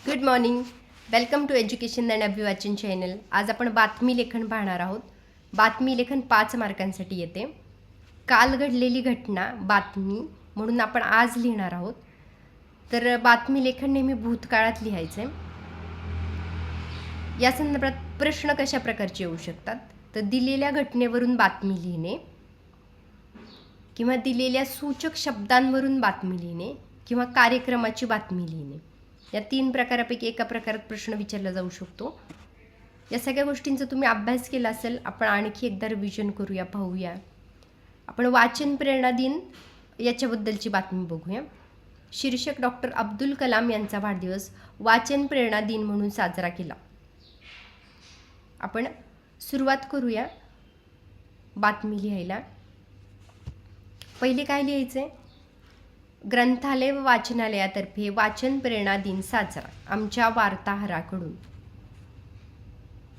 Good morning. Welcome to education and अभिवाचन channel. आज आपण बातमी लेखन पाहणार आहोत. बातमी लेखन 5 मार्कांसाठी येते. काल घडलेली घटना बातमी म्हणून आपण आज लिहिणार आहोत. तर बातमी लेखन नेहमी भूतकाळात लिहायचे. या संदर्भात प्रश्न कशा प्रकारचे येऊ शकतात, तर दिलेल्या घटनेवरून बातमी लिहिणे किंवा दिलेल्या सूचक शब्दांवरून बातमी लिहिणे किंवा कार्यक्रमाची बातमी लिहिणे. या 3 प्रकारापैकी एका प्रकारात प्रश्न विचारला जाऊ शकतो. या सगळ्या गोष्टींचा तुम्ही अभ्यास केला असेल. आपण आणखी एकदा रिव्हिजन करूया, पाहूया. आपण वाचन प्रेरणा दिन याच्याबद्दलची बातमी बघूया. शीर्षक डॉक्टर अब्दुल कलाम यांचा वाढदिवस वाचन प्रेरणा दिन म्हणून साजरा केला. आपण सुरुवात करूया बातमी लिहायला. पहिले काय लिहायचे? ग्रंथालय व वाचनालयातर्फे वाचन प्रेरणा दिन साजरा आमच्या वार्ताहराकडून.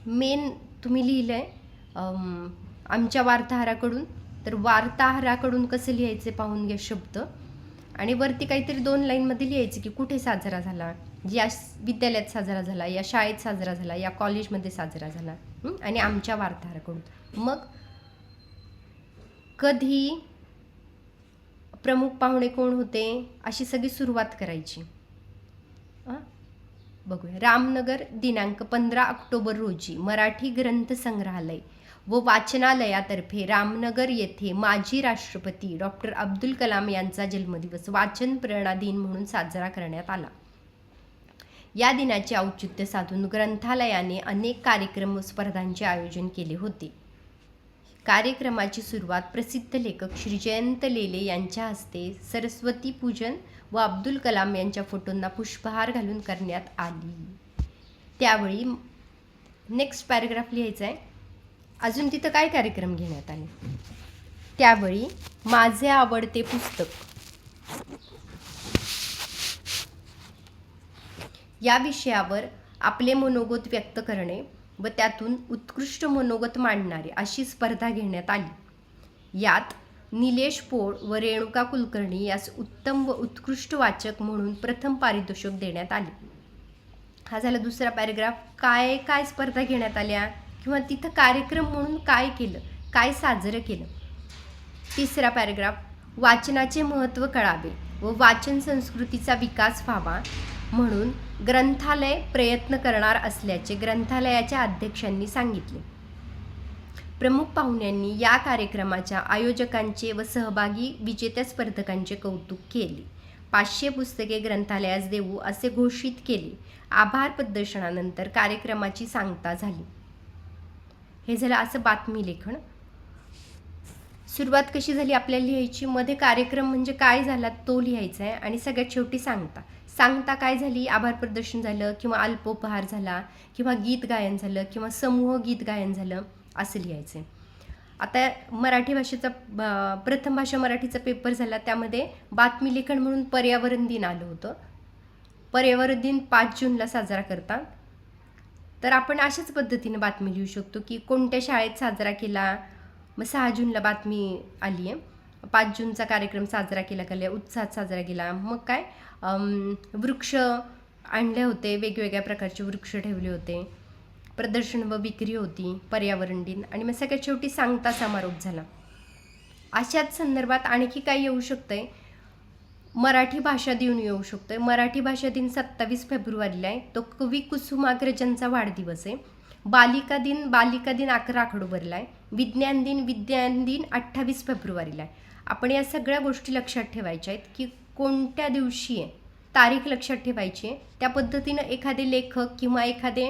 मेन तुम्ही लिहिलंय आमच्या वार्ताहराकडून. तर वार्ताहराकडून कसं लिहायचे पाहून घ्या शब्द. आणि वरती काहीतरी 2 लाईनमध्ये लिहायचे की कुठे साजरा झाला, या विद्यालयात साजरा झाला, या शाळेत साजरा झाला, या कॉलेजमध्ये साजरा झाला, आणि आमच्या वार्ताहराकडून. मग कधी, प्रमुख पाहुणे कोण होते, अशी सगळी सुरुवात करायची. बघूया. रामनगर दिनांक 15 ऑक्टोबर रोजी मराठी ग्रंथ संग्रहालय व वाचनालयातर्फे रामनगर येथे माजी राष्ट्रपती डॉक्टर अब्दुल कलाम यांचा जन्मदिवस वाचन प्रेरणा दिन म्हणून साजरा करण्यात आला. या दिनाचे औचित्य साधून ग्रंथालयाने अनेक कार्यक्रम व स्पर्धांचे आयोजन केले होते. कार्यक्रमाची सुरुवात प्रसिद्ध लेखक श्री जयंत लेले यांच्या हस्ते सरस्वती पूजन व अब्दुल कलाम यांच्या फोटोंना पुष्पहार घालून करण्यात आली. त्यावेळी नेक्स्ट पॅराग्राफ लिहायचा आहे. अजून तिथं काय कार्यक्रम घेण्यात आले? त्यावेळी माझे आवडते पुस्तक या विषयावर आपले मनोगत व्यक्त करणे व त्यातून उत्कृष्ट मनोगत मांडणारे अशी स्पर्धा घेण्यात आली. यात निलेश पोळ व रेणुका कुलकर्णी यास उत्तम व उत्कृष्ट वाचक म्हणून प्रथम पारितोषिक देण्यात आले. हा झाला दुसरा पॅराग्राफ. काय काय स्पर्धा घेण्यात आल्या किंवा तिथं कार्यक्रम म्हणून काय केलं, काय साजरं केलं. तिसरा पॅराग्राफ. वाचनाचे महत्त्व कळावे व वाचन संस्कृतीचा विकास व्हावा म्हणून ग्रंथालय प्रयत्न करणार असल्याचे ग्रंथालयाच्या अध्यक्षांनी सांगितले. प्रमुख पाहुण्यांनी या कार्यक्रमाच्या आयोजकांचे व सहभागी विजेत्या स्पर्धकांचे कौतुक केले. 500 पुस्तके ग्रंथालयास देऊ असे घोषित केले. आभार प्रदर्शनानंतर कार्यक्रमाची सांगता झाली. हे झालं असं बातमी लेखन. सुरुवात कशी झाली आपल्याला लिहायची. मध्ये कार्यक्रम म्हणजे काय झाला तो लिहायचा आहे आणि सगळ्यात शेवटी सांगता काय झाली. आभार प्रदर्शन झालं किंवा अल्पोपहार झाला किंवा गीत गायन झालं किंवा समूह गीत गायन झालं असं लिहायचं. आता मराठी भाषेचा प्रथम भाषा मराठीचा पेपर झाला. त्यामध्ये बातमी लेखन म्हणून पर्यावरण दिन आलं होतं. पर्यावरण दिन 5 जूनला साजरा करतात. तर आपण अशाच पद्धतीने बातमी लिहू शकतो की कोणत्या शाळेत साजरा केला. मग 6 जूनला बातमी आली आहे. 5 जूनचा कार्यक्रम साजरा केला गेला, उत्साहात साजरा केला. मग काय, वृक्ष आणले होते, वेगवेगळ्या प्रकारचे वृक्ष ठेवले होते, प्रदर्शन व विक्री होती, पर्यावरण दिन, आणि मग सगळ्यात शेवटी सांगता समारोप झाला. अशाच संदर्भात आणखी काय येऊ शकतंय. मराठी भाषा दिन येऊ शकतोय. मराठी भाषा दिन 27 फेब्रुवारीला आहे. तो कवी कुसुमाग्रजांचा वाढदिवस आहे. बालिका दिन 11 ऑक्टोबरला आहे. विज्ञान दिन 28 फेब्रुवारीला आहे. आपण या सगळ्या गोष्टी लक्षात ठेवायच्या आहेत की कोणत्या दिवशी आहे, तारीख लक्षात ठेवायची आहे. त्या पद्धतीनं एखादे लेखक किंवा एखादे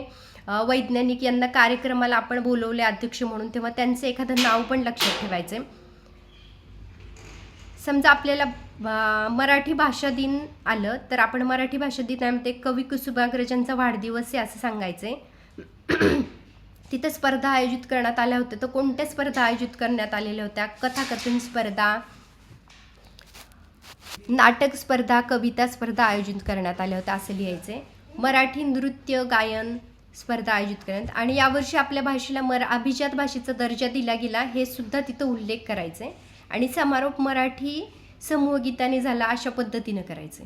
वैज्ञानिक यांना कार्यक्रमाला आपण बोलवले अध्यक्ष म्हणून, तेव्हा त्यांचं एखादं नाव पण लक्षात ठेवायचं आहे. समजा आपल्याला मराठी भाषा दिन आलं तर आपण मराठी भाषा दिनामध्ये कवी कुसुमाग्रजांचा वाढदिवस आहे असं सांगायचं आहे. तिथं स्पर्धा आयोजित करण्यात आल्या होत्या. तर कोणत्या स्पर्धा आयोजित करण्यात आलेल्या होत्या? कथाकथन स्पर्धा, नाटक स्पर्धा, कविता स्पर्धा आयोजित करण्यात आल्या होत्या असं लिहायचे. मराठी नृत्य गायन स्पर्धा आयोजित करण्यात. आणि यावर्षी आपल्या भाषेला अभिजात भाषेचा दर्जा दिला गेला हे सुद्धा तिथं उल्लेख करायचे. आणि समारोप मराठी समूह गीताने झाला अशा पद्धतीनं करायचे.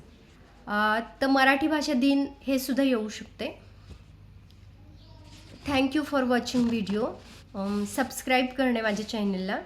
तर मराठी भाषा दिन हे सुद्धा येऊ शकते. Thank you for watching video. Subscribe करणे माझ्या चॅनलला.